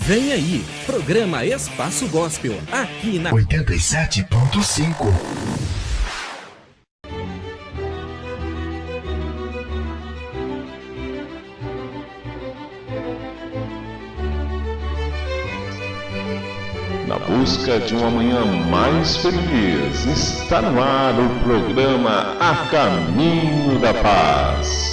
Vem aí, programa Espaço Gospel, aqui na 87.5. Na busca de uma manhã mais feliz, está no ar o programa A Caminho da Paz.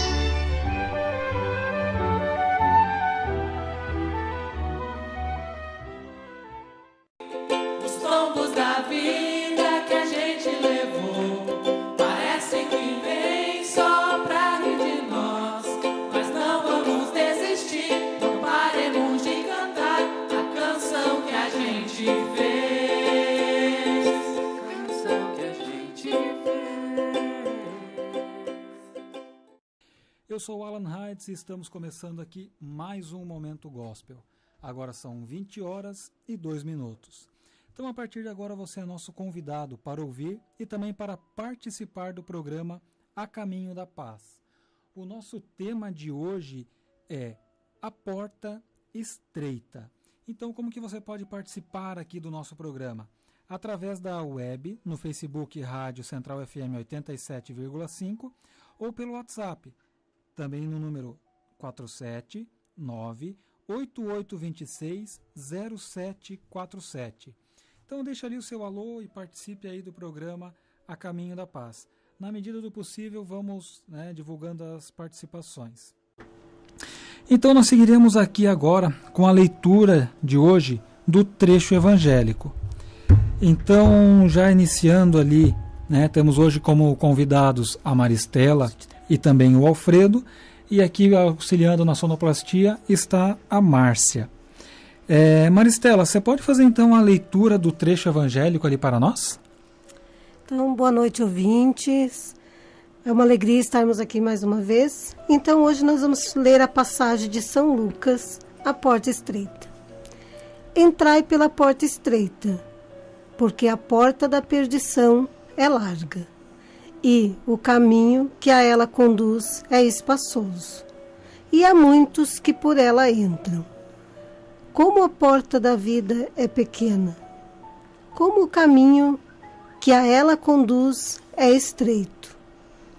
Eu sou o Alan Heights e estamos começando aqui mais um Momento Gospel. Agora são 20 horas e 2 minutos. Então, a partir de agora, você é nosso convidado para ouvir e também para participar do programa A Caminho da Paz. O nosso tema de hoje é A Porta Estreita. Então, como que você pode participar aqui do nosso programa? Através da web, no Facebook Rádio Central FM 87,5 ou pelo WhatsApp, também no número 479-8826-0747. Então deixa ali o seu alô e participe aí do programa A Caminho da Paz. Na medida do possível, vamos divulgando as participações. Então nós seguiremos aqui agora com a leitura de hoje do trecho evangélico. Então, já iniciando ali, temos hoje como convidados a Maristela e também o Alfredo, e aqui auxiliando na sonoplastia está a Márcia. Maristela, você pode fazer então a leitura do trecho evangélico ali para nós? Então, boa noite, ouvintes. É uma alegria estarmos aqui mais uma vez. Então, hoje nós vamos ler a passagem de São Lucas, a porta estreita. Entrai pela porta estreita, porque a porta da perdição é larga, e o caminho que a ela conduz é espaçoso, e há muitos que por ela entram. Como a porta da vida é pequena, como o caminho que a ela conduz é estreito,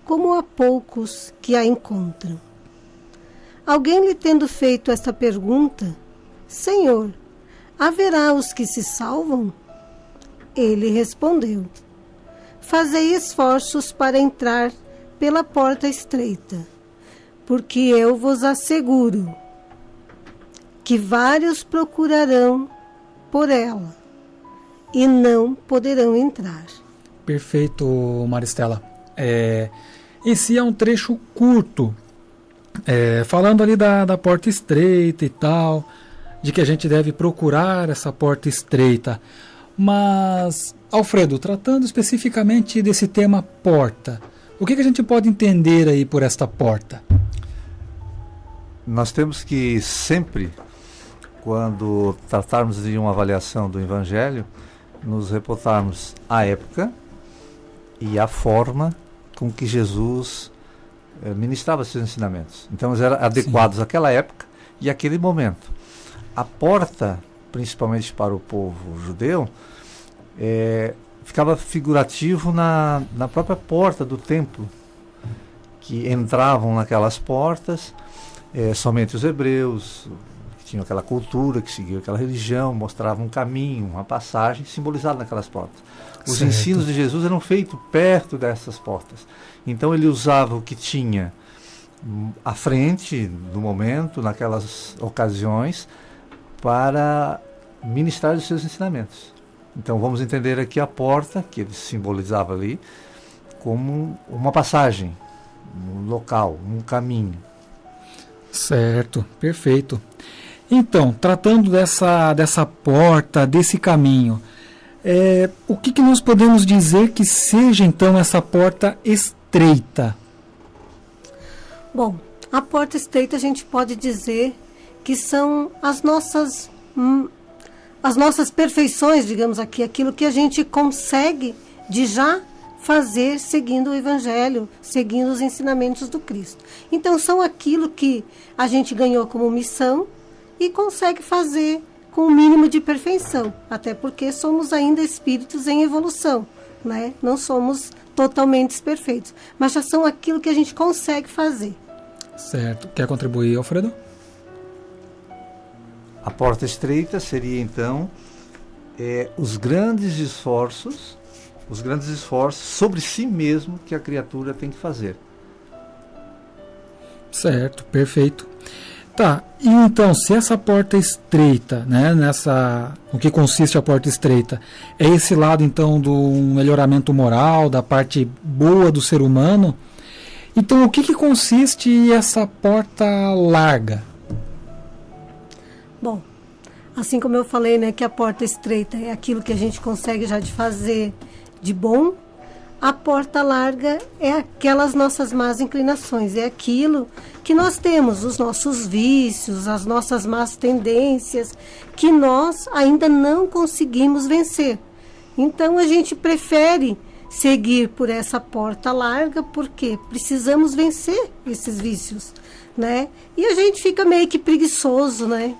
como há poucos que a encontram. Alguém lhe tendo feito esta pergunta: Senhor, haverá os que se salvam? Ele respondeu: Fazei esforços para entrar pela porta estreita, porque eu vos asseguro que vários procurarão por ela e não poderão entrar. Perfeito, Maristela. Em si é um trecho curto, falando ali da porta estreita e tal, de que a gente deve procurar essa porta estreita. Mas, Alfredo, tratando especificamente desse tema porta, o que a gente pode entender aí por esta porta? Nós temos que sempre, quando tratarmos de uma avaliação do Evangelho, nos reportarmos à época e à forma com que Jesus ministrava seus ensinamentos. Então, eles eram adequados àquela época e àquele momento. A porta, principalmente para o povo judeu, ficava figurativo na própria porta do templo, que entravam naquelas portas somente os hebreus, que tinham aquela cultura, que seguiam aquela religião, mostravam um caminho, uma passagem simbolizada naquelas portas. Os Certo. ensinos de Jesus eram feitos perto dessas portas. Então ele usava o que tinha à frente do momento, naquelas ocasiões, para ministrar os seus ensinamentos. Então vamos entender aqui a porta, que ele simbolizava ali, como uma passagem, um local, um caminho. Certo, perfeito. Então, tratando dessa porta, desse caminho, o que nós podemos dizer que seja então essa porta estreita? Bom, a porta estreita a gente pode dizer que são as nossas perfeições, digamos aqui, aquilo que a gente consegue de já fazer seguindo o Evangelho, seguindo os ensinamentos do Cristo. Então, são aquilo que a gente ganhou como missão e consegue fazer com o mínimo de perfeição, até porque somos ainda espíritos em evolução, né? Não somos totalmente perfeitos, mas já são aquilo que a gente consegue fazer. Certo. Quer contribuir, Alfredo? A porta estreita seria, então, os grandes esforços sobre si mesmo que a criatura tem que fazer. Certo, perfeito. Tá, e então, se essa porta estreita, né, o que consiste a porta estreita, é esse lado, então, do melhoramento moral, da parte boa do ser humano, então o que consiste essa porta larga? Bom, assim como eu falei, né, que a porta estreita é aquilo que a gente consegue já de fazer de bom, a porta larga é aquelas nossas más inclinações, é aquilo que nós temos, os nossos vícios, as nossas más tendências, que nós ainda não conseguimos vencer. Então a gente prefere seguir por essa porta larga, porque precisamos vencer esses vícios, né? E a gente fica meio que preguiçoso, né?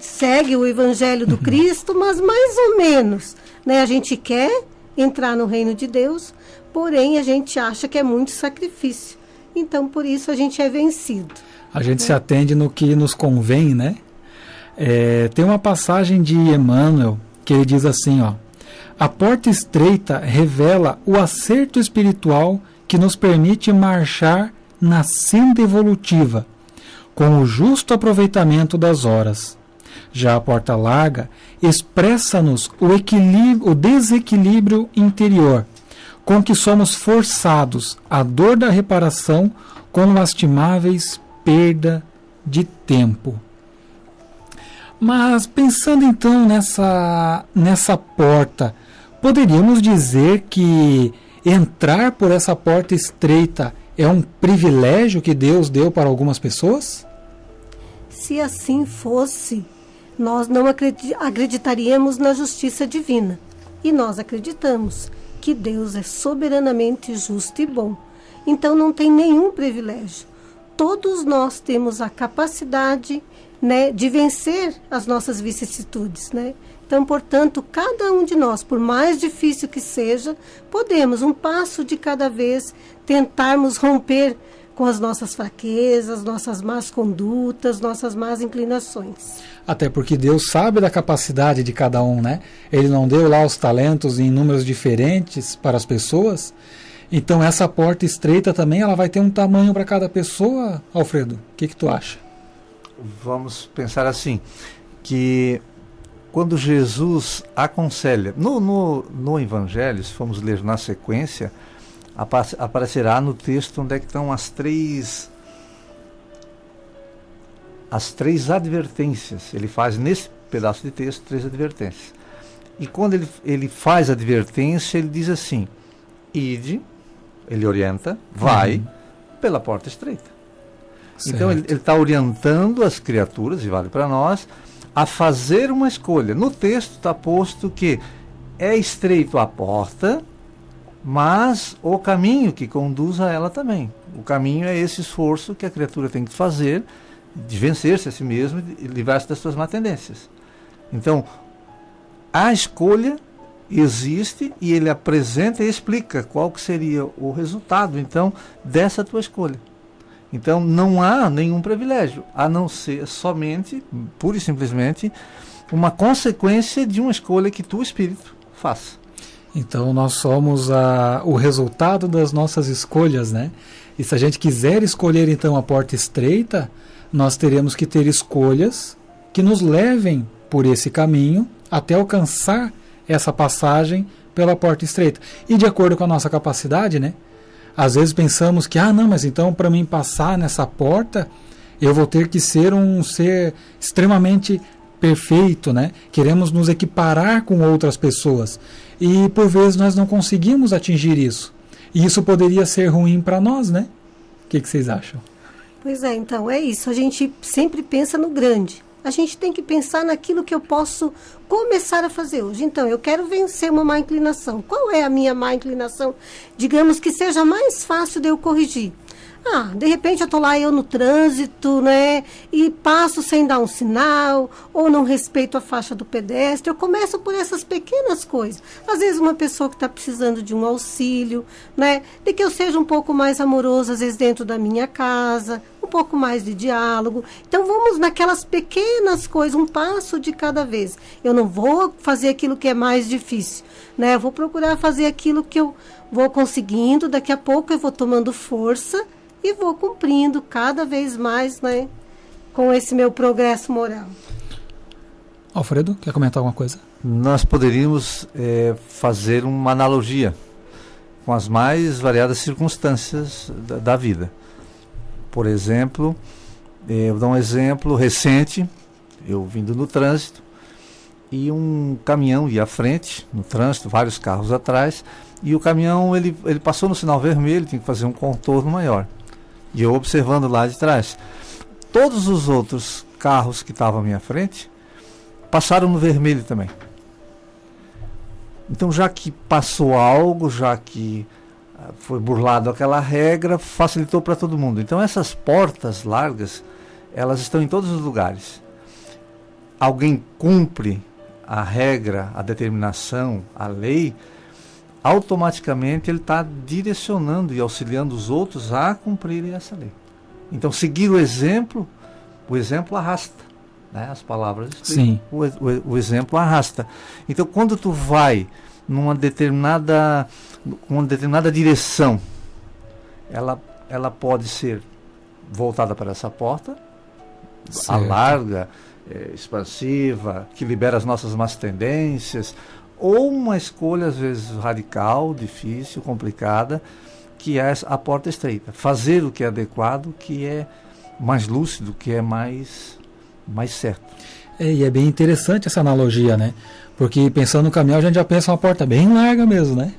Segue o Evangelho do Cristo, mas mais ou menos, né? A gente quer entrar no reino de Deus, porém a gente acha que é muito sacrifício. Então, por isso, a gente é vencido. A gente se atende no que nos convém, né? Tem uma passagem de Emmanuel que ele diz assim, ó: a porta estreita revela o acerto espiritual que nos permite marchar na senda evolutiva, com o justo aproveitamento das horas. Já a porta larga expressa-nos o desequilíbrio interior, com que somos forçados à dor da reparação com lastimáveis perda de tempo. Mas pensando então nessa porta, poderíamos dizer que entrar por essa porta estreita é um privilégio que Deus deu para algumas pessoas? Se assim fosse, nós não acreditaríamos na justiça divina. E nós acreditamos que Deus é soberanamente justo e bom. Então não tem nenhum privilégio. Todos nós temos a capacidade, né, de vencer as nossas vicissitudes, né? Então, portanto, cada um de nós, por mais difícil que seja, podemos, um passo de cada vez, tentarmos romper com as nossas fraquezas, nossas más condutas, nossas más inclinações. Até porque Deus sabe da capacidade de cada um, né? Ele não deu lá os talentos em números diferentes para as pessoas. Então essa porta estreita também, ela vai ter um tamanho para cada pessoa, Alfredo? O que tu acha? Vamos pensar assim, que quando Jesus aconselha, no Evangelho, se formos ler na sequência, aparecerá no texto onde é que estão as três advertências. Ele faz nesse pedaço de texto 3 advertências. E quando ele faz a advertência, ele diz assim: ide, ele orienta, vai pela porta estreita. Certo. Então ele está orientando as criaturas, e vale para nós, a fazer uma escolha. No texto está posto que é estreito a porta, mas o caminho que conduz a ela também. O caminho é esse esforço que a criatura tem que fazer, de vencer-se a si mesmo e livrar-se das suas má tendências. Então, a escolha existe e ele apresenta e explica qual que seria o resultado, então, dessa tua escolha. Então, não há nenhum privilégio, a não ser somente, pura e simplesmente, uma consequência de uma escolha que tu, espírito, faça. Então, nós somos o resultado das nossas escolhas, né? E se a gente quiser escolher, então, a porta estreita, nós teremos que ter escolhas que nos levem por esse caminho até alcançar essa passagem pela porta estreita. E de acordo com a nossa capacidade, né? Às vezes pensamos que, não, mas então para mim passar nessa porta, eu vou ter que ser um ser extremamente perfeito, né? Queremos nos equiparar com outras pessoas. E por vezes nós não conseguimos atingir isso. E isso poderia ser ruim para nós, né? O que vocês acham? Pois é, então é isso. A gente sempre pensa no grande. A gente tem que pensar naquilo que eu posso começar a fazer hoje. Então, eu quero vencer uma má inclinação. Qual é a minha má inclinação? Digamos que seja mais fácil de eu corrigir. De repente eu tô lá, eu no trânsito, né? E passo sem dar um sinal, ou não respeito a faixa do pedestre. Eu começo por essas pequenas coisas. Às vezes uma pessoa que está precisando de um auxílio, né? De que eu seja um pouco mais amoroso, às vezes dentro da minha casa, um pouco mais de diálogo. Então vamos naquelas pequenas coisas, um passo de cada vez. Eu não vou fazer aquilo que é mais difícil, né? Eu vou procurar fazer aquilo que eu vou conseguindo, daqui a pouco eu vou tomando força e vou cumprindo cada vez mais, né, com esse meu progresso moral. Alfredo, quer comentar alguma coisa? Nós poderíamos fazer uma analogia com as mais variadas circunstâncias da vida. Por exemplo, eu dou um exemplo recente, eu vindo no trânsito, e um caminhão ia à frente, no trânsito, vários carros atrás, e o caminhão ele passou no sinal vermelho, tinha que fazer um contorno maior. E eu observando lá de trás. Todos os outros carros que estavam à minha frente passaram no vermelho também. Então, já que passou algo, já que foi burlado aquela regra, facilitou para todo mundo. Então, essas portas largas, elas estão em todos os lugares. Alguém cumpre a regra, a determinação, a lei, automaticamente ele está direcionando e auxiliando os outros a cumprirem essa lei. Então, seguir o exemplo arrasta, né? As palavras explicam. Sim. O exemplo arrasta. Então, quando tu vai numa determinada direção, ela pode ser voltada para essa porta, Certo. a larga, expansiva, que libera as nossas más tendências, ou uma escolha às vezes radical, difícil, complicada, que é a porta estreita. Fazer o que é adequado, que é mais lúcido, que é mais certo. E é bem interessante essa analogia, né? Porque pensando no caminhão, a gente já pensa uma porta bem larga mesmo, né?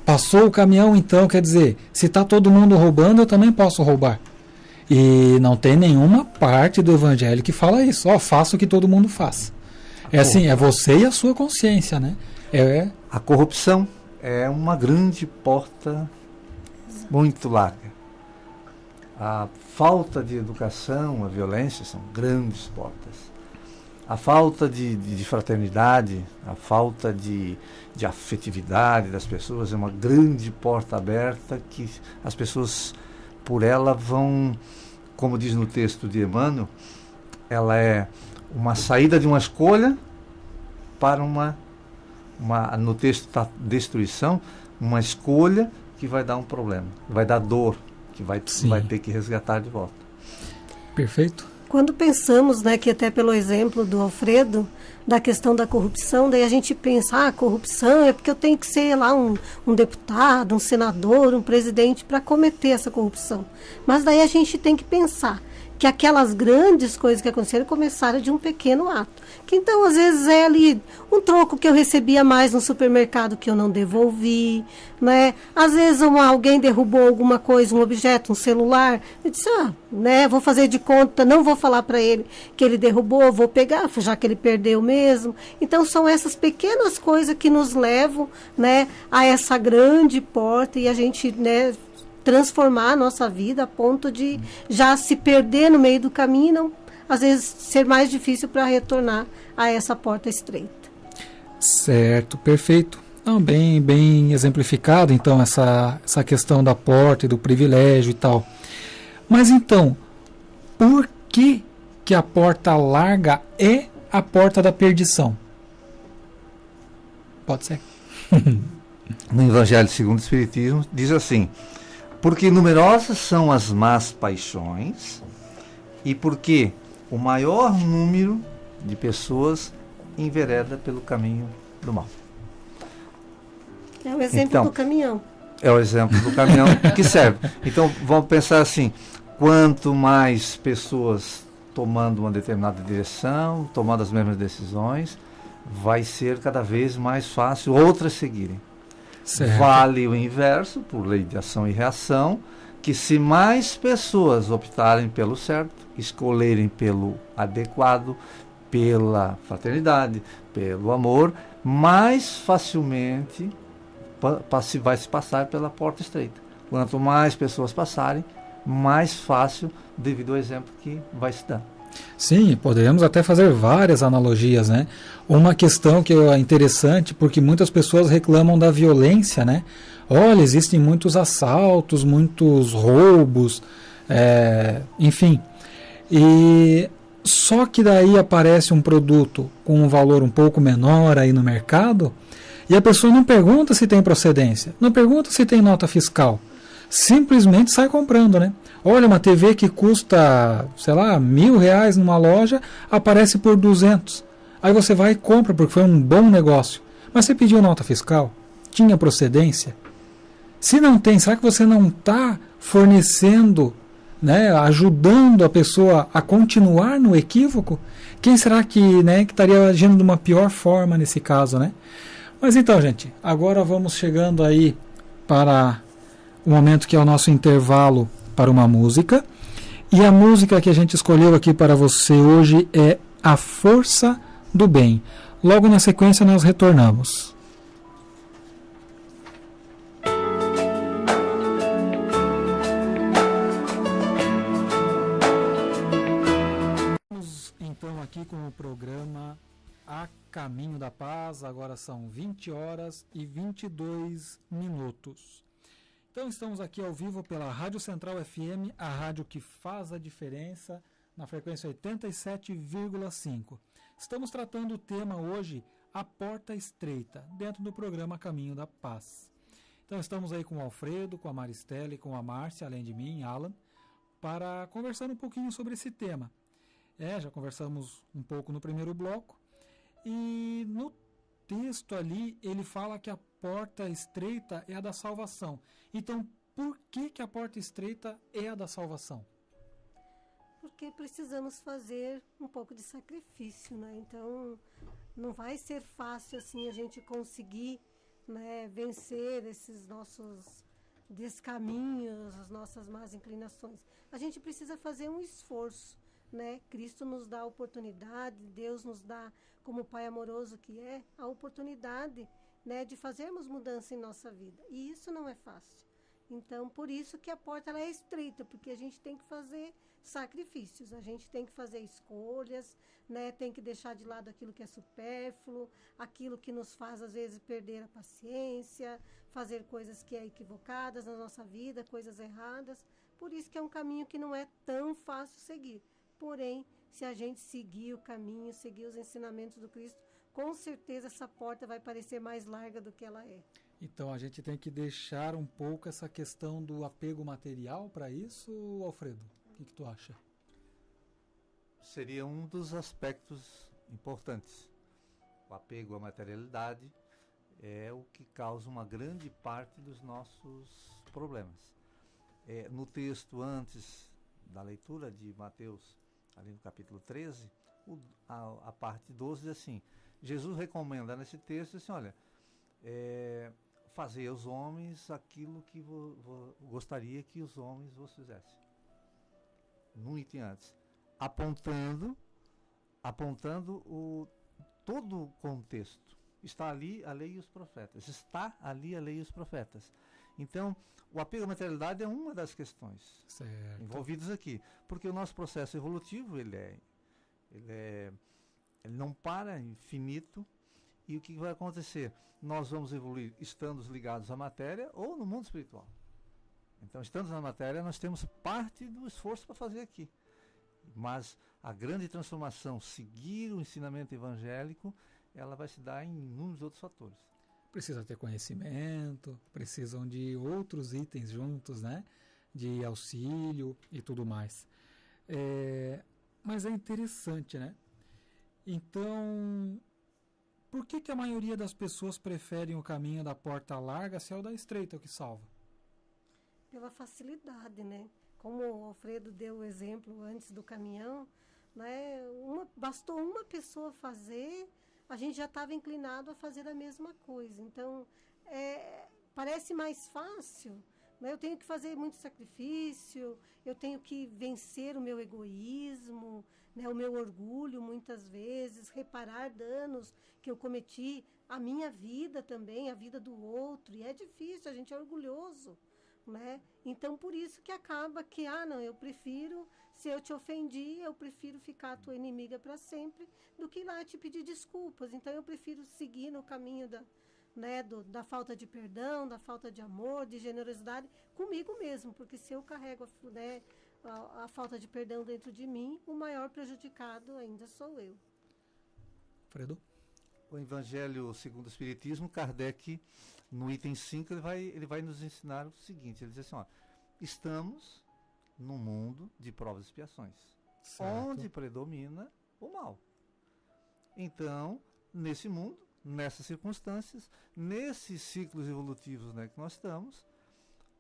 Passou o caminhão, então, quer dizer, se está todo mundo roubando, eu também posso roubar. E não tem nenhuma parte do evangelho que fala isso. Faça o que todo mundo faz. Assim, é você e a sua consciência, né? A corrupção é uma grande porta muito larga. A falta de educação, a violência são grandes portas. A falta de fraternidade, a falta de afetividade das pessoas é uma grande porta aberta que as pessoas, por ela, vão, como diz no texto de Emmanuel, ela é uma saída de uma escolha para no texto da destruição, uma escolha que vai dar um problema, vai dar dor, que vai ter que resgatar de volta. Perfeito. Quando pensamos, né, que até pelo exemplo do Alfredo, da questão da corrupção, daí a gente pensa, corrupção é porque eu tenho que ser lá um deputado, um senador, um presidente para cometer essa corrupção. Mas daí a gente tem que pensar que aquelas grandes coisas que aconteceram começaram de um pequeno ato. Que então, às vezes, é ali um troco que eu recebia mais no supermercado que eu não devolvi, né? Às vezes alguém derrubou alguma coisa, um objeto, um celular. Eu disse, né, vou fazer de conta, não vou falar para ele que ele derrubou, vou pegar, já que ele perdeu mesmo. Então, são essas pequenas coisas que nos levam, né, a essa grande porta e a gente, né, transformar a nossa vida a ponto de já se perder no meio do caminho e não, às vezes, ser mais difícil para retornar a essa porta estreita. Certo, perfeito. Não, bem exemplificado, então, essa questão da porta e do privilégio e tal. Mas, então, por que a porta larga é a porta da perdição? Pode ser. No Evangelho segundo o Espiritismo, diz assim: porque numerosas são as más paixões e porque o maior número de pessoas envereda pelo caminho do mal. É o exemplo do caminhão. É o exemplo do caminhão que serve. Então, vamos pensar assim, quanto mais pessoas tomando uma determinada direção, tomando as mesmas decisões, vai ser cada vez mais fácil outras seguirem. Certo. Vale o inverso, por lei de ação e reação, que se mais pessoas optarem pelo certo, escolherem pelo adequado, pela fraternidade, pelo amor, mais facilmente vai se passar pela porta estreita. Quanto mais pessoas passarem, mais fácil, devido ao exemplo que vai se dar. Sim, poderíamos até fazer várias analogias, né? Uma questão que é interessante, porque muitas pessoas reclamam da violência, né? Olha, existem muitos assaltos, muitos roubos, enfim. E só que daí aparece um produto com um valor um pouco menor aí no mercado, e a pessoa não pergunta se tem procedência, não pergunta se tem nota fiscal, simplesmente sai comprando, né? Olha, uma TV que custa, sei lá, R$1.000 numa loja, aparece por 200. Aí você vai e compra, porque foi um bom negócio. Mas você pediu nota fiscal? Tinha procedência? Se não tem, será que você não está fornecendo, né, ajudando a pessoa a continuar no equívoco? Quem será que estaria agindo de uma pior forma nesse caso, né? Mas então, gente, agora vamos chegando aí para o momento que é o nosso intervalo para uma música. E a música que a gente escolheu aqui para você hoje é A Força do Bem. Logo na sequência nós retornamos. Estamos então aqui com o programa A Caminho da Paz. Agora são 20 horas e 22 minutos. Então estamos aqui ao vivo pela Rádio Central FM, a rádio que faz a diferença, na frequência 87,5. Estamos tratando o tema hoje, a porta estreita, dentro do programa Caminho da Paz. Então estamos aí com o Alfredo, com a Maristela e com a Márcia, além de mim, Alan, para conversar um pouquinho sobre esse tema. Já conversamos um pouco no primeiro bloco, e no texto ali ele fala que a porta estreita é a da salvação. Então, por que a porta estreita é a da salvação? Porque precisamos fazer um pouco de sacrifício, né? Então, não vai ser fácil assim a gente conseguir, né, vencer esses nossos descaminhos, as nossas más inclinações. A gente precisa fazer um esforço, né? Cristo nos dá a oportunidade, Deus nos dá, como Pai amoroso que é, a oportunidade, né, de fazermos mudança em nossa vida. E isso não é fácil. Então, por isso que a porta ela é estreita, porque a gente tem que fazer sacrifícios, a gente tem que fazer escolhas, né, tem que deixar de lado aquilo que é supérfluo, aquilo que nos faz, às vezes, perder a paciência, fazer coisas que é equivocadas na nossa vida, coisas erradas. Por isso que é um caminho que não é tão fácil seguir. Porém, se a gente seguir o caminho, seguir os ensinamentos do Cristo, com certeza essa porta vai parecer mais larga do que ela é. Então a gente tem que deixar um pouco essa questão do apego material para isso, Alfredo? O que tu acha? Seria um dos aspectos importantes. O apego à materialidade é o que causa uma grande parte dos nossos problemas. No texto antes da leitura de Mateus, ali no capítulo 13, a parte 12 diz assim, Jesus recomenda nesse texto assim, olha, fazer aos homens aquilo que gostaria que os homens vos fizessem. No item antes, apontando todo o contexto. Está ali a lei e os profetas. Está ali a lei e os profetas. Então, o apego à materialidade é uma das questões envolvidas aqui. Porque o nosso processo evolutivo, ele não para, é infinito. E o que vai acontecer? Nós vamos evoluir estando ligados à matéria ou no mundo espiritual. Então, estando na matéria, nós temos parte do esforço para fazer aqui. Mas a grande transformação, seguir o ensinamento evangélico, ela vai se dar em inúmeros outros fatores. Precisa ter conhecimento, precisam de outros itens juntos, né? De auxílio e tudo mais. Mas é interessante, né? Então, por que a maioria das pessoas preferem o caminho da porta larga se é o da estreita o que salva? Pela facilidade, né? Como o Alfredo deu o exemplo antes do caminhão, né? Bastou uma pessoa fazer, a gente já estava inclinado a fazer a mesma coisa. Então, parece mais fácil, né? Eu tenho que fazer muito sacrifício, eu tenho que vencer o meu egoísmo, né? O meu orgulho, muitas vezes, reparar danos que eu cometi, a minha vida também, a vida do outro. E é difícil, a gente é orgulhoso. né? Então, por isso que acaba que, não, eu prefiro, se eu te ofendi, eu prefiro ficar a tua inimiga para sempre, do que ir lá te pedir desculpas. Então, eu prefiro seguir no caminho da falta de perdão, da falta de amor, de generosidade comigo mesmo, porque se eu carrego a falta de perdão dentro de mim, o maior prejudicado ainda sou eu. Fredo? O Evangelho segundo o Espiritismo, Kardec, no item 5, ele vai nos ensinar o seguinte, ele diz assim, estamos num mundo de provas e expiações, onde predomina o mal. Então, nesse mundo, nessas circunstâncias, nesses ciclos evolutivos, né, que nós estamos,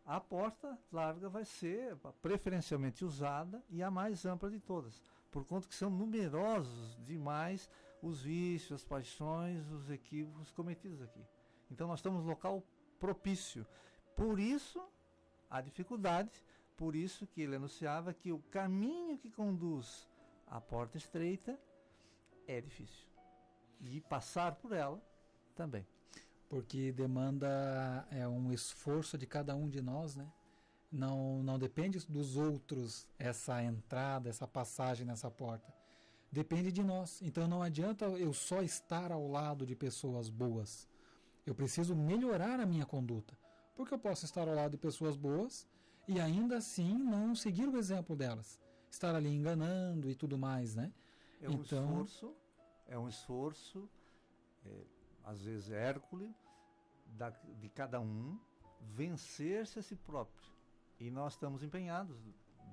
a porta larga vai ser preferencialmente usada e a mais ampla de todas, por conta que são numerosos demais os vícios, as paixões, os equívocos cometidos aqui. Então nós estamos no local propício. Por isso a dificuldade, por isso que ele anunciava que o caminho que conduz à porta estreita é difícil. E passar por ela também. Porque demanda um esforço de cada um de nós, né? Não depende dos outros essa entrada, essa passagem nessa porta. Depende de nós. Então não adianta eu só estar ao lado de pessoas boas. Eu preciso melhorar a minha conduta. Porque eu posso estar ao lado de pessoas boas e ainda assim não seguir o exemplo delas. Estar ali enganando e tudo mais, né? É um esforço, às vezes hércules, de cada um vencer-se a si próprio. E nós estamos empenhados,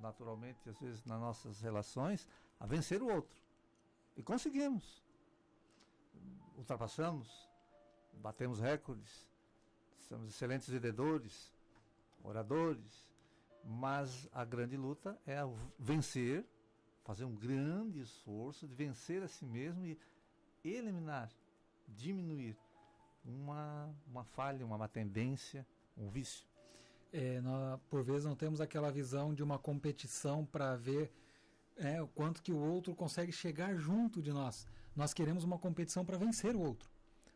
naturalmente, às vezes nas nossas relações, a vencer o outro. E conseguimos. Ultrapassamos, batemos recordes, somos excelentes vendedores, oradores, mas a grande luta é vencer, fazer um grande esforço de vencer a si mesmo e eliminar, diminuir uma falha, uma má tendência, um vício. Nós, por vezes não temos aquela visão de uma competição para ver o quanto que o outro consegue chegar junto de nós. Nós queremos uma competição para vencer o outro,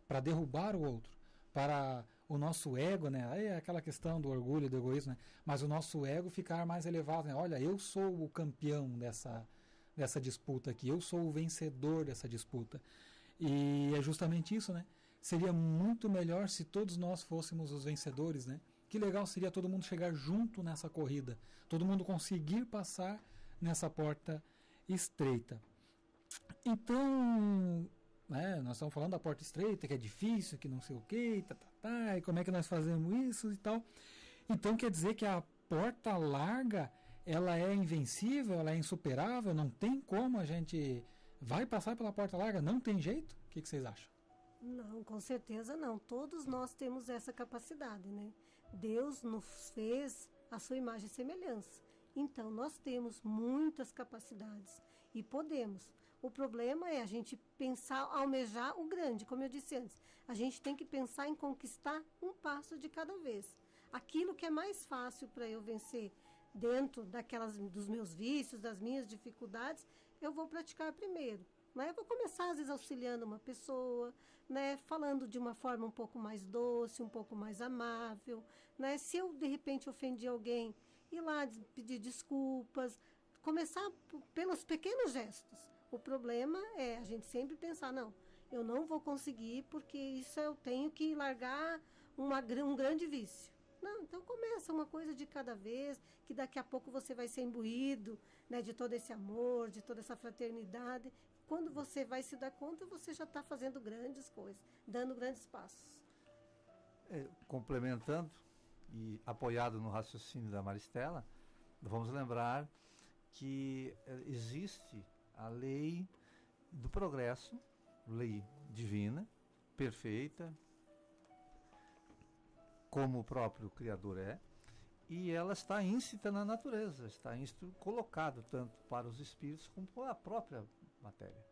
para derrubar o outro, para o nosso ego, né? Aí é aquela questão do orgulho, do egoísmo, né? Mas o nosso ego ficar mais elevado, né? Olha, eu sou o campeão dessa disputa aqui, eu sou o vencedor dessa disputa. E é justamente isso, né? Seria muito melhor se todos nós fôssemos os vencedores, né? Que legal seria todo mundo chegar junto nessa corrida, todo mundo conseguir passar nessa porta estreita. Então, né, nós estamos falando da porta estreita, que é difícil, que não sei o que, e como é que nós fazemos isso e tal. Então quer dizer que a porta larga, ela é invencível, ela é insuperável, não tem como a gente vai passar pela porta larga, não tem jeito? O que vocês acham? Não, com certeza não. Todos nós temos essa capacidade, né? Deus nos fez a sua imagem e semelhança. Então, nós temos muitas capacidades e podemos. O problema é a gente pensar, almejar o grande, como eu disse antes. A gente tem que pensar em conquistar um passo de cada vez. Aquilo que é mais fácil para eu vencer dentro dos meus vícios, das minhas dificuldades, eu vou praticar primeiro. Né? Vou começar, às vezes, auxiliando uma pessoa, né? Falando de uma forma um pouco mais doce, um pouco mais amável. Né? Se eu, de repente, ofendi alguém, ir lá pedir desculpas, começar pelos pequenos gestos. O problema é a gente sempre pensar, não, eu não vou conseguir porque isso eu tenho que largar um grande vício. Não, então começa uma coisa de cada vez, que daqui a pouco você vai ser imbuído, né, de todo esse amor, de toda essa fraternidade. Quando você vai se dar conta, você já está fazendo grandes coisas, dando grandes passos. Complementando e apoiado no raciocínio da Maristela, vamos lembrar que existe a lei do progresso, lei divina, perfeita, como o próprio Criador é, e ela está íncita na natureza, está colocado tanto para os espíritos como para a própria matéria.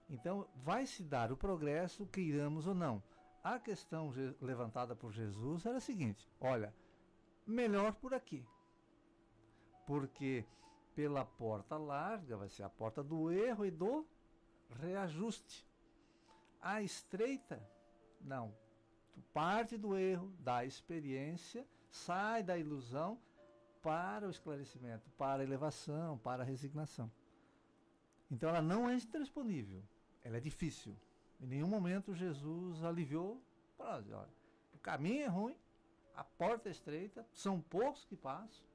Então, vai se dar o progresso, queiramos ou não. A questão levantada por Jesus era a seguinte: olha, melhor por aqui, porque pela porta larga vai ser a porta do erro e do reajuste. A estreita, não. Tu parte do erro, da experiência, sai da ilusão para o esclarecimento, para a elevação, para a resignação. Então ela não é intransponível, ela é difícil. Em nenhum momento Jesus aliviou para nós. Olha, o caminho é ruim, a porta é estreita, são poucos que passam,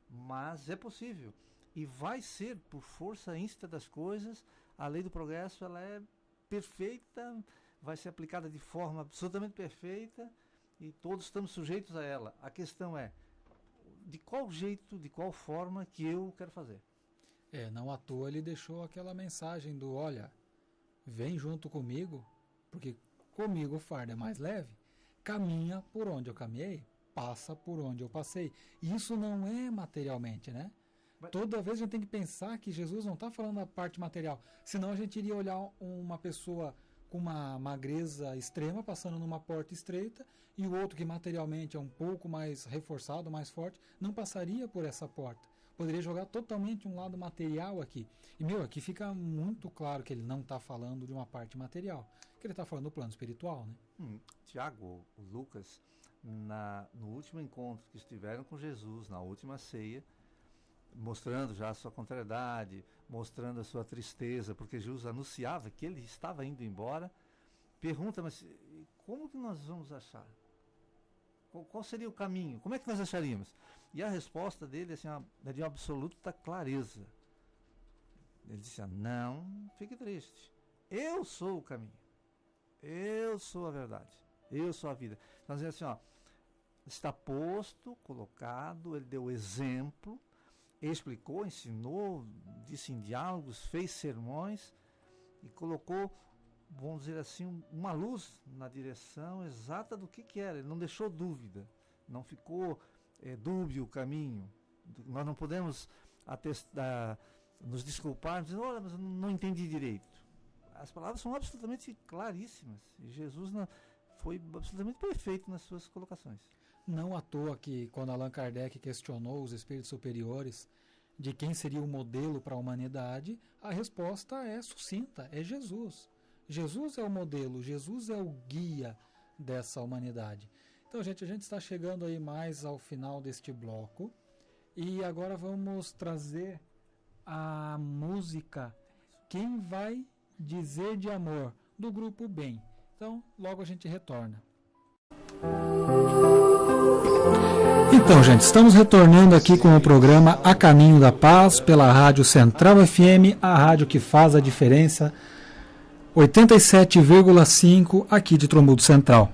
mas é possível. E vai ser, por força ínsita das coisas, a lei do progresso ela é perfeita, vai ser aplicada de forma absolutamente perfeita e todos estamos sujeitos a ela. A questão é, de qual jeito, de qual forma que eu quero fazer. Não à toa ele deixou aquela mensagem do, olha, vem junto comigo, porque comigo o fardo é mais leve, caminha por onde eu caminhei, passa por onde eu passei. Isso não é materialmente, né? Toda vez a gente tem que pensar que Jesus não está falando da parte material, senão a gente iria olhar uma pessoa com uma magreza extrema passando numa porta estreita e o outro que materialmente é um pouco mais reforçado, mais forte, não passaria por essa porta. Poderia jogar totalmente um lado material aqui. E, aqui fica muito claro que ele não está falando de uma parte material, que ele está falando do plano espiritual, né? Tiago, Lucas, no último encontro que estiveram com Jesus, na última ceia, mostrando já a sua contrariedade, mostrando a sua tristeza, porque Jesus anunciava que ele estava indo embora, pergunta, mas como que nós vamos achar? Qual seria o caminho? Como é que nós acharíamos? E a resposta dele assim, é de uma absoluta clareza. Ele disse, não fique triste, eu sou o caminho, eu sou a verdade, eu sou a vida. Então, assim, está posto, colocado, ele deu exemplo, explicou, ensinou, disse em diálogos, fez sermões e colocou, vamos dizer assim, uma luz na direção exata do que era. Ele não deixou dúvida, não ficou dúbio o caminho. Nós não podemos nos desculpar, dizendo, olha, mas eu não entendi direito. As palavras são absolutamente claríssimas e Jesus foi absolutamente perfeito nas suas colocações. Não à toa que quando Allan Kardec questionou os espíritos superiores de quem seria o modelo para a humanidade, a resposta é sucinta, é Jesus. Jesus é o modelo, Jesus é o guia dessa humanidade. Então, gente, a gente está chegando aí mais ao final deste bloco e agora vamos trazer a música Quem Vai Dizer de Amor, do Grupo Bem. Então, logo a gente retorna. Então, gente, estamos retornando aqui com o programa A Caminho da Paz pela Rádio Central FM, a rádio que faz a diferença, 87,5 aqui de Trombudo Central.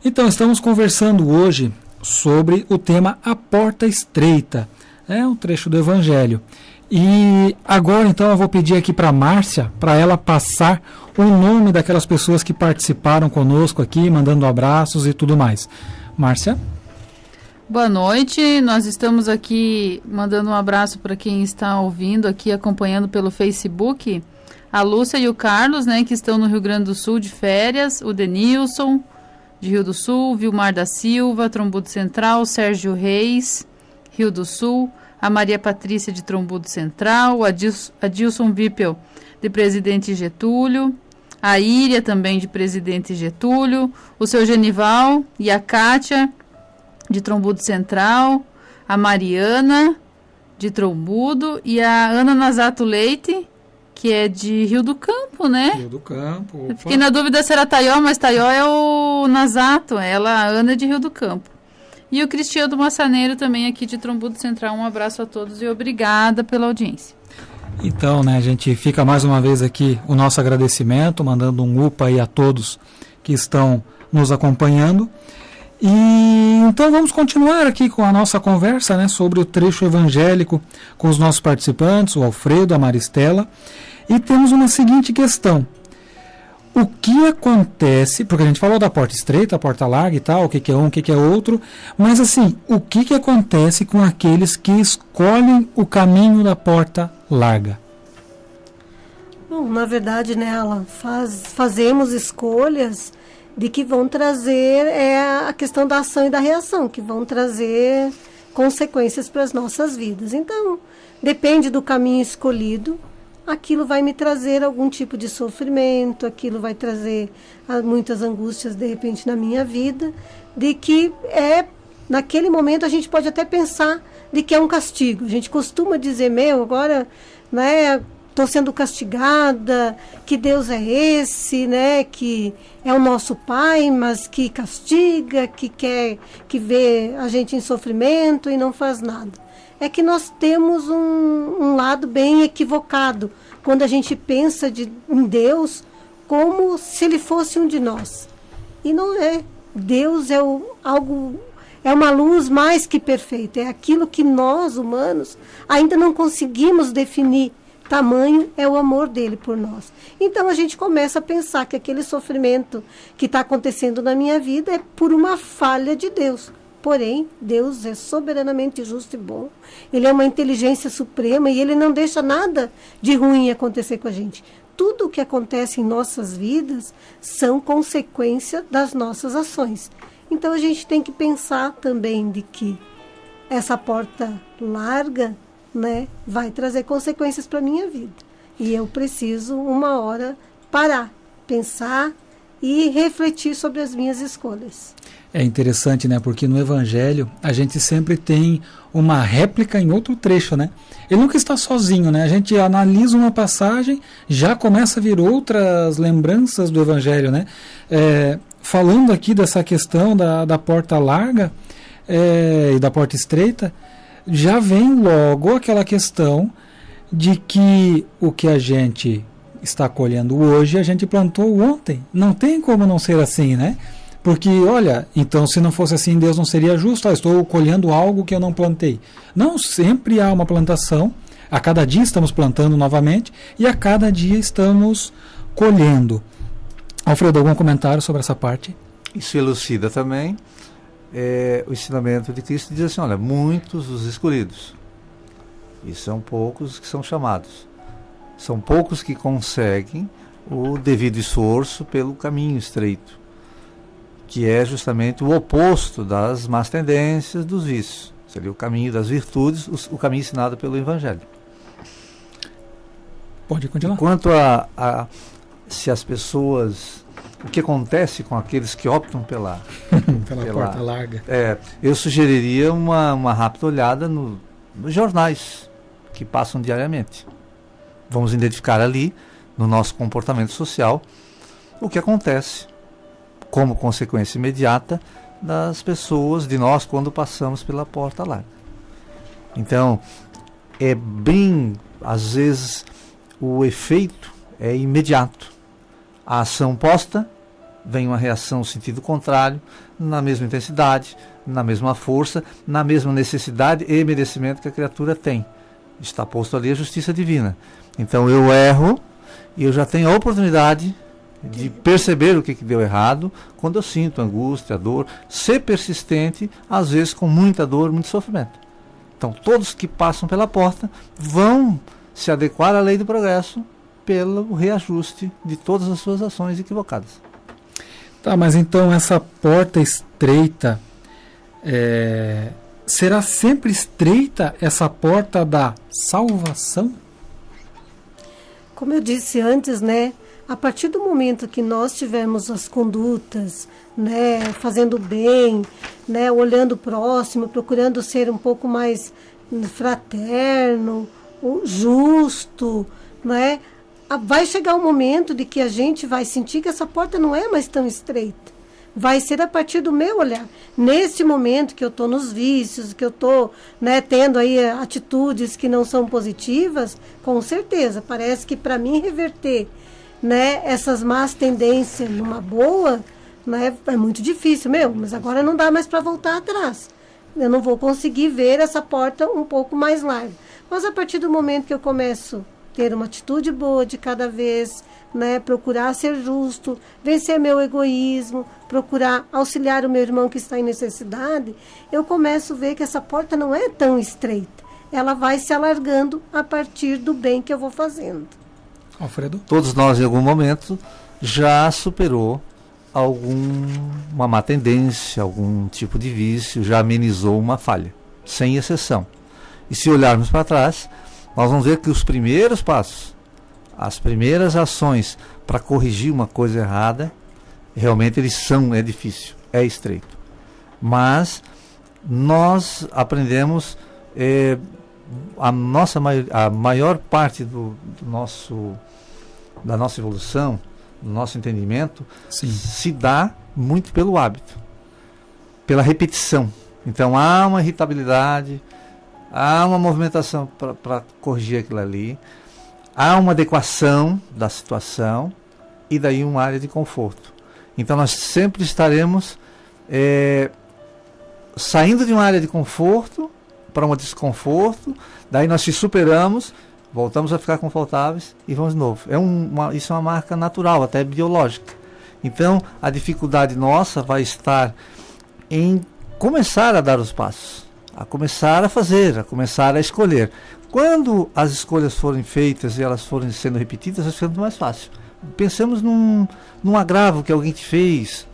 Então, estamos conversando hoje sobre o tema A Porta Estreita, um trecho do Evangelho. E agora, então, eu vou pedir aqui para a Márcia, para ela passar o nome daquelas pessoas que participaram conosco aqui, mandando abraços e tudo mais. Márcia? Boa noite, nós estamos aqui mandando um abraço para quem está ouvindo aqui, acompanhando pelo Facebook, a Lúcia e o Carlos, né, que estão no Rio Grande do Sul de férias, o Denilson, de Rio do Sul, Vilmar da Silva, Trombudo Central, Sérgio Reis, Rio do Sul, a Maria Patrícia de Trombudo Central, o Adilson Vipel, de Presidente Getúlio, a Íria também de Presidente Getúlio, o seu Genival e a Kátia, de Trombudo Central, a Mariana, de Trombudo, e a Ana Nazato Leite, que é de Rio do Campo, né? Rio do Campo. Opa. Eu fiquei na dúvida se era Taió, mas Taió é o Nazato, ela, a Ana, é de Rio do Campo. E o Cristiano Massaneiro também aqui de Trombudo Central. Um abraço a todos e obrigada pela audiência. Então, né, a gente fica mais uma vez aqui o nosso agradecimento, mandando um upa aí a todos que estão nos acompanhando. E então vamos continuar aqui com a nossa conversa, né, sobre o trecho evangélico com os nossos participantes, o Alfredo, a Maristela, e temos uma seguinte questão: o que acontece, porque a gente falou da porta estreita, a porta larga e tal, o que é um, o que é outro, mas assim, o que acontece com aqueles que escolhem o caminho da porta larga? Bom, na verdade, né, Alan, fazemos escolhas de que vão trazer a questão da ação e da reação, que vão trazer consequências para as nossas vidas. Então, depende do caminho escolhido, aquilo vai me trazer algum tipo de sofrimento, aquilo vai trazer muitas angústias de repente na minha vida, de que naquele momento a gente pode até pensar de que é um castigo. A gente costuma dizer, agora, né, estou sendo castigada, que Deus é esse, né, que é o nosso Pai, mas que castiga, que quer que vê a gente em sofrimento e não faz nada. É que nós temos um lado bem equivocado quando a gente pensa em Deus como se Ele fosse um de nós. E não é. Deus é uma luz mais que perfeita. É aquilo que nós, humanos, ainda não conseguimos definir. Tamanho é o amor dele por nós. Então a gente começa a pensar que aquele sofrimento que está acontecendo na minha vida é por uma falha de Deus. Porém, Deus é soberanamente justo e bom. Ele é uma inteligência suprema e Ele não deixa nada de ruim acontecer com a gente. Tudo o que acontece em nossas vidas são consequência das nossas ações. Então a gente tem que pensar também de que essa porta larga, né, vai trazer consequências para a minha vida. E eu preciso, uma hora, parar, pensar e refletir sobre as minhas escolhas. É interessante, né? Porque no Evangelho a gente sempre tem uma réplica em outro trecho, né? Ele nunca está sozinho, né? A gente analisa uma passagem, já começa a vir outras lembranças do Evangelho, né? Falando aqui dessa questão da porta larga e da porta estreita, já vem logo aquela questão de que o que a gente está colhendo hoje, a gente plantou ontem. Não tem como não ser assim, né? Porque, olha, então se não fosse assim, Deus não seria justo, estou colhendo algo que eu não plantei. Não, sempre há uma plantação, a cada dia estamos plantando novamente e a cada dia estamos colhendo. Alfredo, algum comentário sobre essa parte? Isso elucida também o ensinamento de Cristo, diz assim, olha, muitos os escolhidos, e são poucos que são chamados. São poucos que conseguem o devido esforço pelo caminho estreito, que é justamente o oposto das más tendências, dos vícios. Seria o caminho das virtudes, o caminho ensinado pelo Evangelho. Pode continuar. Quanto se as pessoas... O que acontece com aqueles que optam pela porta larga? Eu sugeriria uma rápida olhada nos jornais que passam diariamente. Vamos identificar ali, no nosso comportamento social, o que acontece como consequência imediata das pessoas, de nós, quando passamos pela porta larga. Então, às vezes, o efeito é imediato. A ação posta, vem uma reação no sentido contrário, na mesma intensidade, na mesma força, na mesma necessidade e merecimento que a criatura tem. Está posto ali a justiça divina. Então eu erro e eu já tenho a oportunidade de perceber o que deu errado quando eu sinto angústia, dor, ser persistente, às vezes com muita dor, muito sofrimento. Então todos que passam pela porta vão se adequar à lei do progresso pelo reajuste de todas as suas ações equivocadas. Tá, mas então essa porta estreita, será sempre estreita essa porta da salvação? Como eu disse antes, né? A partir do momento que nós tivermos as condutas, né, fazendo bem, né, olhando o próximo, procurando ser um pouco mais fraterno, justo, né, vai chegar um momento de que a gente vai sentir que essa porta não é mais tão estreita. Vai ser a partir do meu olhar. Neste momento que eu estou nos vícios, que eu estou, né, tendo aí atitudes que não são positivas, com certeza, parece que para mim reverter, né, essas más tendências numa boa, né, é muito difícil, mas agora não dá mais para voltar atrás. Eu não vou conseguir ver essa porta um pouco mais larga. Mas a partir do momento que eu começo a ter uma atitude boa de cada vez, né, procurar ser justo, vencer meu egoísmo, procurar auxiliar o meu irmão que está em necessidade, eu começo a ver que essa porta não é tão estreita. Ela vai se alargando a partir do bem que eu vou fazendo. Alfredo? Todos nós, em algum momento, já superou uma má tendência, algum tipo de vício, já amenizou uma falha, sem exceção. E se olharmos para trás, nós vamos ver que os primeiros passos as primeiras ações para corrigir uma coisa errada, realmente é difícil, é estreito. Mas nós aprendemos, a maior parte da nossa evolução, do nosso entendimento, Sim. se dá muito pelo hábito, pela repetição. Então há uma irritabilidade, há uma movimentação para corrigir aquilo ali, há uma adequação da situação e daí uma área de conforto. Então nós sempre estaremos saindo de uma área de conforto para um desconforto, daí nós se superamos, voltamos a ficar confortáveis e vamos de novo. Isso é uma marca natural, até biológica. Então a dificuldade nossa vai estar em começar a dar os passos, a começar a fazer, a começar a escolher. Quando as escolhas forem feitas e elas forem sendo repetidas, vai ficando mais fácil. Pensemos num agravo que alguém te fez,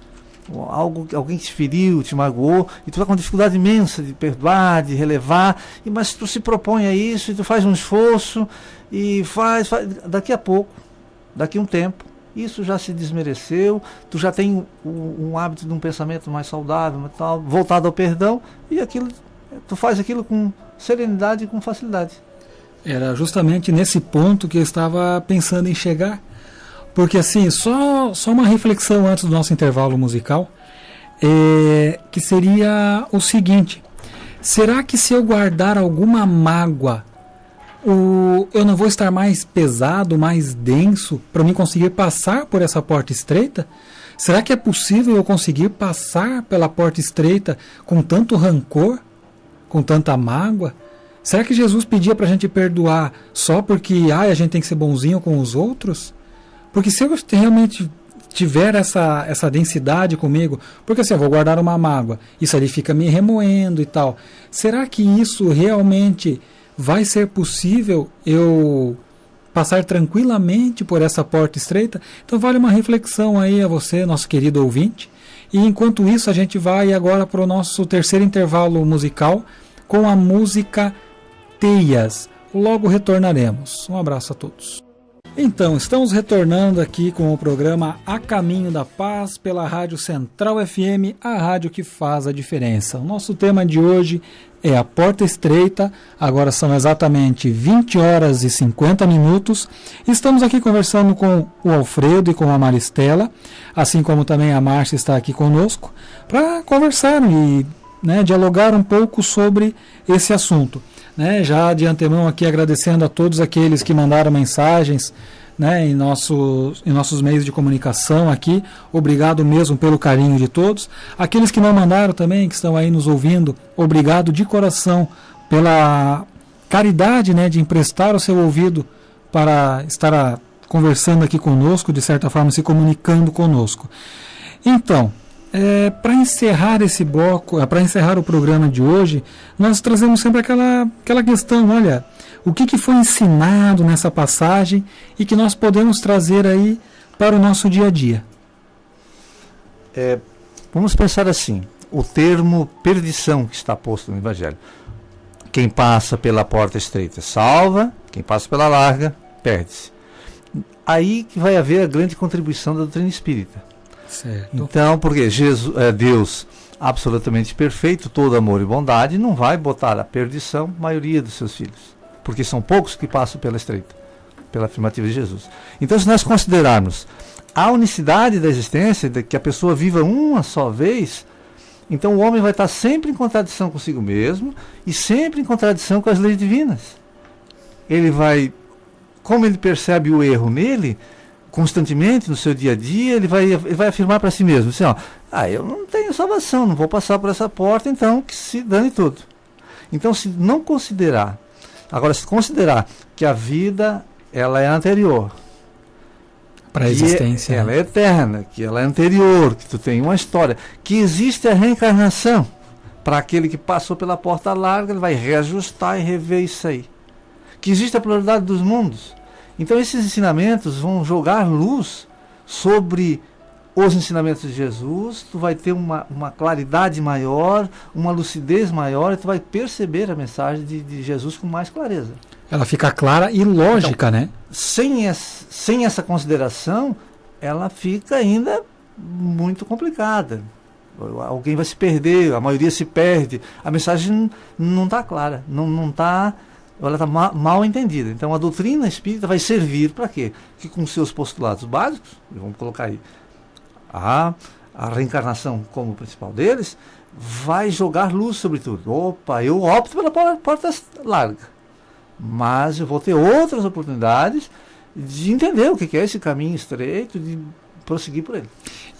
alguém te feriu, te magoou, e tu está com dificuldade imensa de perdoar, de relevar, mas tu se propõe a isso, e tu faz um esforço, e faz daqui a pouco, daqui a um tempo, isso já se desmereceu, tu já tem um hábito de um pensamento mais saudável, tal, voltado ao perdão, e tu faz aquilo com serenidade e com facilidade. Era justamente nesse ponto que eu estava pensando em chegar, porque assim, só uma reflexão antes do nosso intervalo musical, que seria o seguinte: será que se eu guardar alguma mágoa, eu não vou estar mais pesado, mais denso, para mim conseguir passar por essa porta estreita? Será que é possível eu conseguir passar pela porta estreita com tanto rancor, com tanta mágoa? Será que Jesus pedia para a gente perdoar só porque a gente tem que ser bonzinho com os outros? Porque se eu realmente tiver essa densidade comigo, porque assim, eu vou guardar uma mágoa, isso ali fica me remoendo e tal, será que isso realmente vai ser possível eu passar tranquilamente por essa porta estreita? Então vale uma reflexão aí a você, nosso querido ouvinte. E enquanto isso, a gente vai agora para o nosso terceiro intervalo musical com a música Teias. Logo retornaremos. Um abraço a todos. Então, estamos retornando aqui com o programa A Caminho da Paz pela Rádio Central FM, a rádio que faz a diferença. O nosso tema de hoje é a porta estreita. Agora são exatamente 20 horas e 50 minutos. Estamos aqui conversando com o Alfredo e com a Maristela, assim como também a Márcia está aqui conosco, para conversar e dialogar um pouco sobre esse assunto. Já de antemão aqui agradecendo a todos aqueles que mandaram mensagens em nossos meios de comunicação aqui. Obrigado mesmo pelo carinho de todos. Aqueles que não mandaram também, que estão aí nos ouvindo, obrigado de coração pela caridade de emprestar o seu ouvido para estar conversando aqui conosco, de certa forma se comunicando conosco. Então, para encerrar esse bloco, para encerrar o programa de hoje, nós trazemos sempre aquela questão, olha, o que foi ensinado nessa passagem e que nós podemos trazer aí para o nosso dia a dia. Vamos pensar assim, o termo perdição que está posto no Evangelho. Quem passa pela porta estreita salva, quem passa pela larga perde-se. Aí que vai haver a grande contribuição da doutrina espírita. Certo. Então, porque Deus absolutamente perfeito, todo amor e bondade, não vai botar a perdição a maioria dos seus filhos, porque são poucos que passam pela estreita, pela afirmativa de Jesus. Então, se nós considerarmos a unicidade da existência, de que a pessoa viva uma só vez, então o homem vai estar sempre em contradição consigo mesmo e sempre em contradição com as leis divinas. Ele vai, como ele percebe o erro nele, constantemente no seu dia a dia, ele vai afirmar para si mesmo assim, eu não tenho salvação, não vou passar por essa porta, então que se dane tudo. Então, se não considerar, agora se considerar que a vida ela é anterior para a existência, ela é eterna, que ela é anterior, que tu tem uma história, que existe a reencarnação, para aquele que passou pela porta larga, ele vai reajustar e rever isso aí, que existe a pluralidade dos mundos. Então esses ensinamentos vão jogar luz sobre os ensinamentos de Jesus, tu vai ter uma claridade maior, uma lucidez maior, e tu vai perceber a mensagem de Jesus com mais clareza. Ela fica clara e lógica, Então, né? Sem essa consideração, ela fica ainda muito complicada. Alguém vai se perder, a maioria se perde. A mensagem não está clara, ela está mal entendida. Então a doutrina espírita vai servir para quê? Que com seus postulados básicos, vamos colocar aí, a reencarnação como principal deles, vai jogar luz sobre tudo. Opa, eu opto pela porta larga, mas eu vou ter outras oportunidades de entender o que é esse caminho estreito, de prosseguir por ele.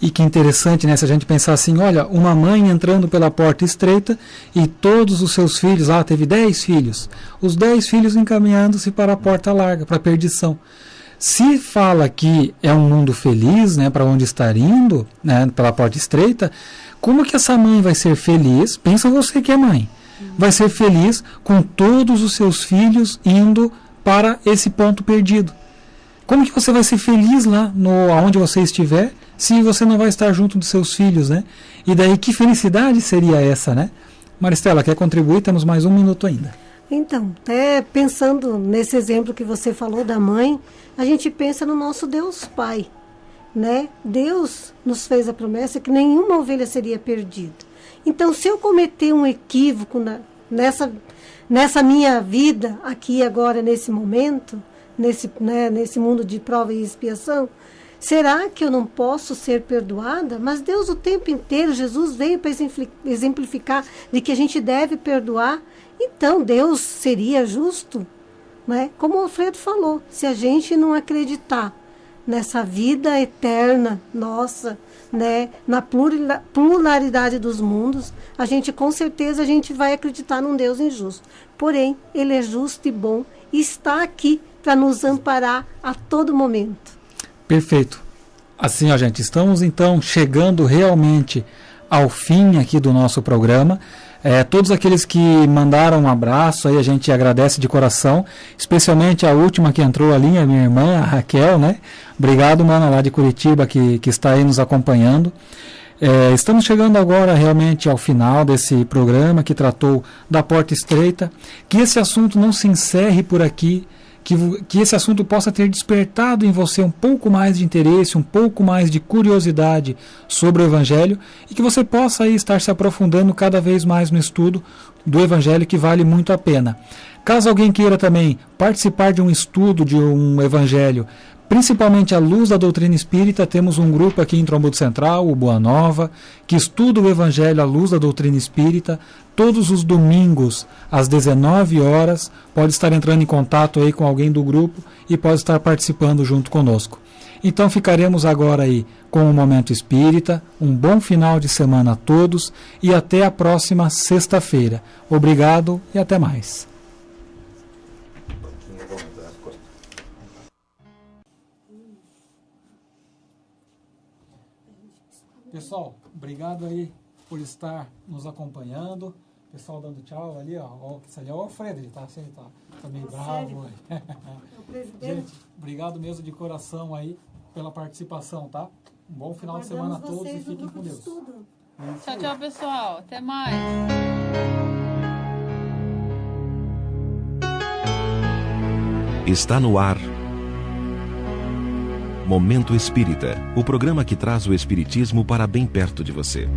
E que interessante, né? Se a gente pensar assim, olha, uma mãe entrando pela porta estreita e todos os seus filhos, teve 10 filhos, os 10 filhos encaminhando-se para a porta larga, para a perdição. Se fala que é um mundo feliz, né, para onde estar indo, né, pela porta estreita, como que essa mãe vai ser feliz? Pensa você que é mãe. Vai ser feliz com todos os seus filhos indo para esse ponto perdido. Como que você vai ser feliz lá onde você estiver, se você não vai estar junto dos seus filhos, né? E daí que felicidade seria essa, né? Maristela, quer contribuir? Temos mais 1 minuto ainda. Então, até pensando nesse exemplo que você falou da mãe, a gente pensa no nosso Deus Pai, né? Deus nos fez a promessa que nenhuma ovelha seria perdida. Então, se eu cometer um equívoco nessa minha vida, aqui agora, nesse momento, nesse mundo de prova e expiação, será que eu não posso ser perdoada? Mas Deus o tempo inteiro, Jesus veio para exemplificar de que a gente deve perdoar. Então Deus seria justo, né? Como o Alfredo falou, se a gente não acreditar nessa vida eterna nossa, né, na pluralidade dos mundos, com certeza a gente vai acreditar num Deus injusto. Porém, Ele é justo e bom e está aqui para nos amparar a todo momento. Perfeito. Assim, gente, estamos então chegando realmente ao fim aqui do nosso programa. Todos aqueles que mandaram um abraço, aí a gente agradece de coração, especialmente a última que entrou ali, a minha irmã, a Raquel, né? Obrigado, mana, lá de Curitiba, que está aí nos acompanhando. Estamos chegando agora realmente ao final desse programa que tratou da porta estreita. Que esse assunto não se encerre por aqui, que esse assunto possa ter despertado em você um pouco mais de interesse, um pouco mais de curiosidade sobre o Evangelho e que você possa aí estar se aprofundando cada vez mais no estudo do Evangelho, que vale muito a pena. Caso alguém queira também participar de um estudo de um Evangelho, principalmente à luz da doutrina espírita, temos um grupo aqui em Trombudo Central, o Boa Nova, que estuda o Evangelho à luz da doutrina espírita, todos os domingos, às 19 horas, pode estar entrando em contato aí com alguém do grupo e pode estar participando junto conosco. Então ficaremos agora aí com o Momento Espírita, um bom final de semana a todos e até a próxima sexta-feira. Obrigado e até mais. Pessoal, obrigado aí por estar nos acompanhando. Pessoal dando tchau ali, ó. Ali é o Alfredo, ele tá meio bravo. Gente, obrigado mesmo de coração aí pela participação, tá? Um bom final de semana a todos e fiquem com Deus. Tchau, tchau, pessoal. Até mais. Está no ar Momento Espírita, o programa que traz o espiritismo para bem perto de você.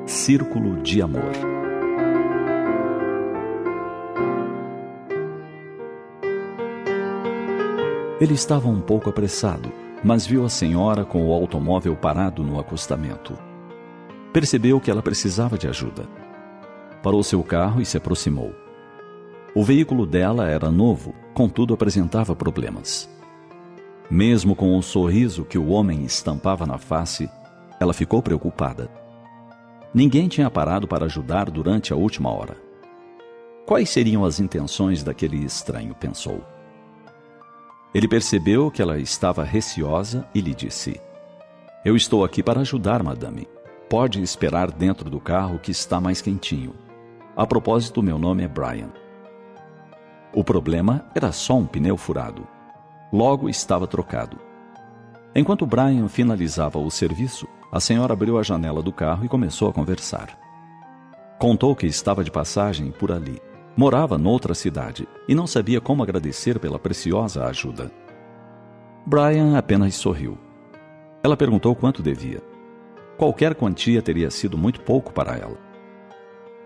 Círculo de Amor. Ele estava um pouco apressado, mas viu a senhora com o automóvel parado no acostamento. Percebeu que ela precisava de ajuda. Parou seu carro e se aproximou. O veículo dela era novo, contudo apresentava problemas. Mesmo com o sorriso que o homem estampava na face, ela ficou preocupada. Ninguém tinha parado para ajudar durante a última hora. Quais seriam as intenções daquele estranho, pensou. Ele percebeu que ela estava receosa e lhe disse: Eu estou aqui para ajudar, madame. Pode esperar dentro do carro que está mais quentinho. A propósito, meu nome é Brian. O problema era só um pneu furado. Logo estava trocado. Enquanto Brian finalizava o serviço, a senhora abriu a janela do carro e começou a conversar. Contou que estava de passagem por ali, morava noutra cidade e não sabia como agradecer pela preciosa ajuda. Brian apenas sorriu. Ela perguntou quanto devia. Qualquer quantia teria sido muito pouco para ela.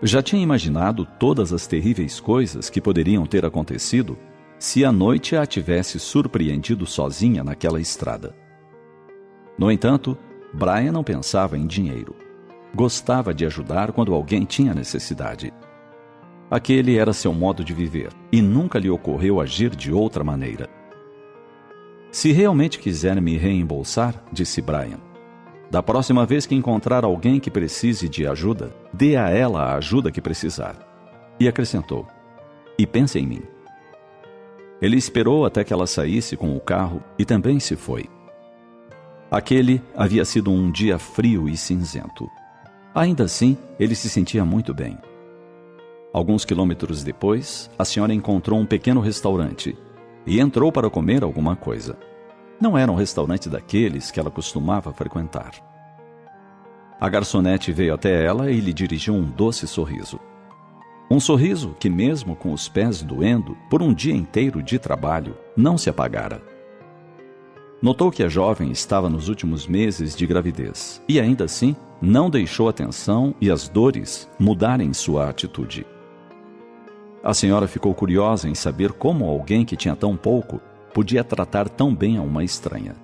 Já tinha imaginado todas as terríveis coisas que poderiam ter acontecido se a noite a tivesse surpreendido sozinha naquela estrada. No entanto, Brian não pensava em dinheiro. Gostava de ajudar quando alguém tinha necessidade. Aquele era seu modo de viver e nunca lhe ocorreu agir de outra maneira. Se realmente quiser me reembolsar, disse Brian, da próxima vez que encontrar alguém que precise de ajuda, dê a ela a ajuda que precisar. E acrescentou, e pense em mim. Ele esperou até que ela saísse com o carro e também se foi. Aquele havia sido um dia frio e cinzento. Ainda assim, ele se sentia muito bem. Alguns quilômetros depois, a senhora encontrou um pequeno restaurante e entrou para comer alguma coisa. Não era um restaurante daqueles que ela costumava frequentar. A garçonete veio até ela e lhe dirigiu um doce sorriso. Um sorriso que, mesmo com os pés doendo por um dia inteiro de trabalho, não se apagara. Notou que a jovem estava nos últimos meses de gravidez e, ainda assim, não deixou a tensão e as dores mudarem sua atitude. A senhora ficou curiosa em saber como alguém que tinha tão pouco podia tratar tão bem a uma estranha.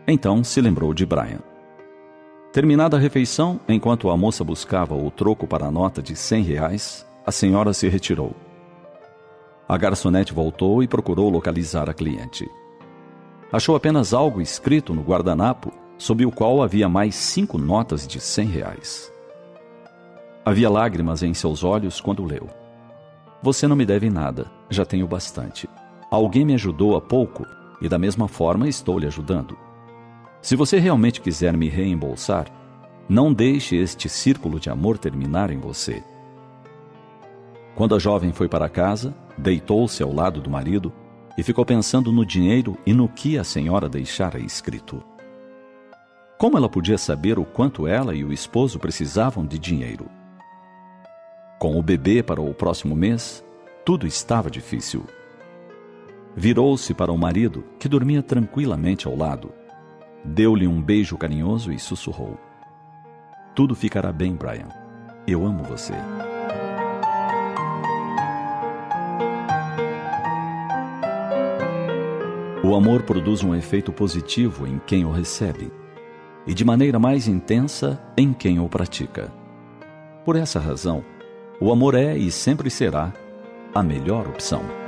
Então se lembrou de Brian. Terminada a refeição, enquanto a moça buscava o troco para a nota de R$100, a senhora se retirou. A garçonete voltou e procurou localizar a cliente. Achou apenas algo escrito no guardanapo, sob o qual havia mais 5 notas de R$100. Havia lágrimas em seus olhos quando leu. Você não me deve nada, já tenho bastante. Alguém me ajudou há pouco e da mesma forma estou lhe ajudando. Se você realmente quiser me reembolsar, não deixe este círculo de amor terminar em você. Quando a jovem foi para casa, deitou-se ao lado do marido e ficou pensando no dinheiro e no que a senhora deixara escrito. Como ela podia saber o quanto ela e o esposo precisavam de dinheiro? Com o bebê para o próximo mês, tudo estava difícil. Virou-se para o marido, que dormia tranquilamente ao lado. Deu-lhe um beijo carinhoso e sussurrou. Tudo ficará bem, Brian. Eu amo você. O amor produz um efeito positivo em quem o recebe e de maneira mais intensa em quem o pratica. Por essa razão, o amor é e sempre será a melhor opção.